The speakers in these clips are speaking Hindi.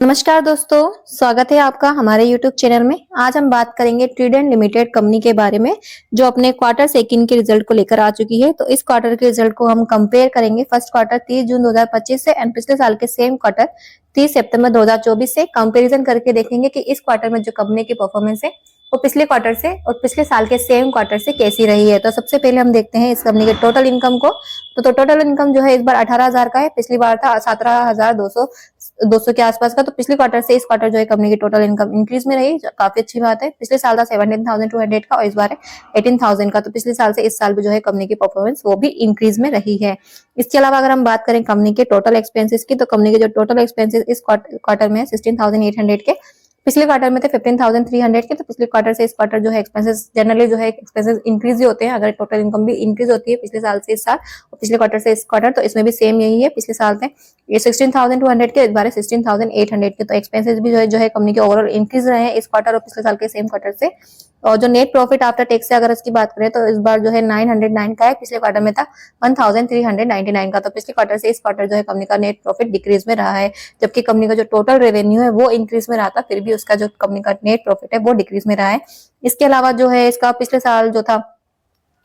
नमस्कार दोस्तों, स्वागत है आपका हमारे YouTube चैनल में। आज हम बात करेंगे ट्राइडेंट लिमिटेड कंपनी के बारे में, जो अपने क्वार्टर सेकंड के रिजल्ट को लेकर आ चुकी है। तो इस क्वार्टर के रिजल्ट को हम कंपेयर करेंगे फर्स्ट क्वार्टर 30 जून 2025 से एंड पिछले साल के सेम क्वार्टर 30 सितंबर 2024 से कंपैरिजन करके देखेंगे कि इस क्वार्टर में जो कंपनी की परफॉर्मेंस है वो पिछले क्वार्टर से और पिछले साल के सेम क्वार्टर से कैसी रही है। तो सबसे पहले हम देखते हैं इस कंपनी के टोटल इनकम को। तो टोटल इनकम जो है इस बार 18,000 का है, पिछली बार था 17,200 के आसपास का। तो पिछले क्वार्टर से इस क्वार्टर जो है कंपनी की टोटल इनकम इंक्रीज में रही, काफी अच्छी बात है। पिछले साल था 17,200 का और इस बार है 18,000 का। तो पिछले साल से इस साल भी जो है कंपनी की परफॉर्मेंस वो भी इंक्रीज में रही है। इसके अलावा अगर हम बात करें कंपनी के टोटल एक्सपेंसेस की, तो कंपनी के जो टोटल एक्सपेंसेस इस क्वार्टर में 16,800 के, पिछले क्वार्टर में थे 15,300 के। तो पिछले क्वार्टर से इस क्वार्टर जो है एक्सपेंसेस जनरली जो है एक्सपेंसेस इंक्रीज ही होते हैं अगर टोटल इनकम भी इंक्रीज होती है पिछले साल से इस साल और पिछले क्वार्टर से इस क्वार्टर। तो इसमें भी सेम यही है, पिछले साल थे ये 16,200 के, इस बार 16,800 के। तो एक्सपेंसेस भी जो है कंपनी के ओवरऑल इंक्रीज रहे हैं इस क्वार्टर और पिछले साल के सेम क्वार्टर से। और जो नेट प्रॉफिट आफ्टर टैक्स से अगर इसकी बात करें तो इस बार जो है 909 का है, पिछले क्वार्टर में था 1,399 का। तो पिछले क्वार्टर से इस क्वार्टर जो है कंपनी का नेट प्रॉफिट डिक्रीज में रहा है, जबकि कंपनी का जो टोटल रेवेन्यू है वो इंक्रीज में रहा था, फिर भी उसका जो कंपनी का नेट प्रॉफिट है वो डिक्रीज में रहा है। इसके अलावा जो है इसका पिछले साल जो था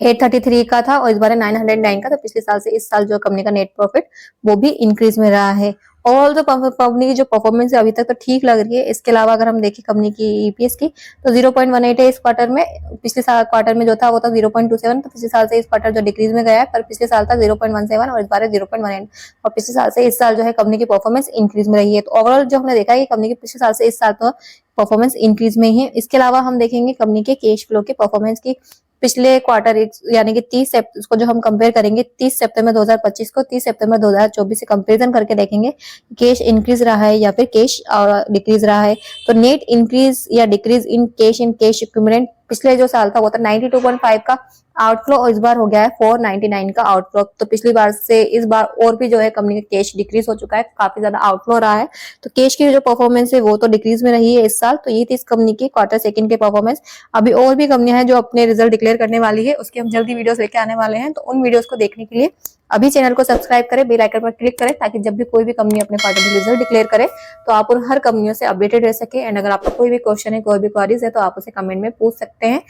833 का था और इस बार 909 का। तो पिछले साल से इस साल जो कंपनी का नेट प्रॉफिट वो भी इंक्रीज में रहा है। ओवरऑल जो कंपनी की जो परफॉर्मेंस है अभी तक तो ठीक लग रही है। इसके अलावा अगर हम देखें कंपनी की ईपीएस की, तो 0.18 है इस क्वार्टर में, पिछले साल क्वार्टर में जो था वो था 0.27। तो पिछले साल से इस क्वार्टर जो डिक्रीज में गया है, पर पिछले साल था 0.17 और इस बार 0.18 और पिछले साल से इस साल जो है कंपनी की परफॉर्मेंस इंक्रीज में रही है। तो ओवरऑल जो हमने देखा है कि कंपनी की पिछले साल से इस साल तो परफॉर्मेंस इंक्रीज में ही है। इसके अलावा हम देखेंगे कंपनी के कैश फ्लो के परफॉर्मेंस की, पिछले क्वार्टर यानी कि 30 को जो हम कंपेयर करेंगे 30 सितंबर 2025 को 30 सितंबर 2024 से कंपैरिजन करके देखेंगे कैश इंक्रीज रहा है या फिर कैश डिक्रीज रहा है। तो नेट इंक्रीज या डिक्रीज इन कैश इक्विवेलेंट पिछले जो साल था वो था 92.5 का आउटफ्लो और इस बार हो गया है 499 का आउटफ्लो। तो पिछली बार से इस बार और भी जो है कंपनी का कैश डिक्रीज हो चुका है, काफी ज्यादा आउटफ्लो रहा है। तो कैश की जो परफॉर्मेंस है वो तो डिक्रीज में रही है इस साल। तो ये थी इस कंपनी की क्वार्टर सेकंड की परफॉर्मेंस। अभी और भी कंपनियां हैं जो अपने रिजल्ट डिक्लेयर करने वाली है, उसकी हम जल्दी वीडियोस लेके आने वाले हैं। तो उन वीडियोस को देखने के लिए अभी चैनल को सब्सक्राइब करें, बेल आइकन पर क्लिक करें, ताकि जब भी कोई भी कंपनी अपने क्वार्टरली रिजल्ट डिक्लेयर करे तो आप उन हर कंपनियों से अपडेटेड रह सके। एंड अगर आपका कोई भी क्वेश्चन है, कोई भी क्वेरीज है, तो आप उसे कमेंट में पूछ सकते हैं।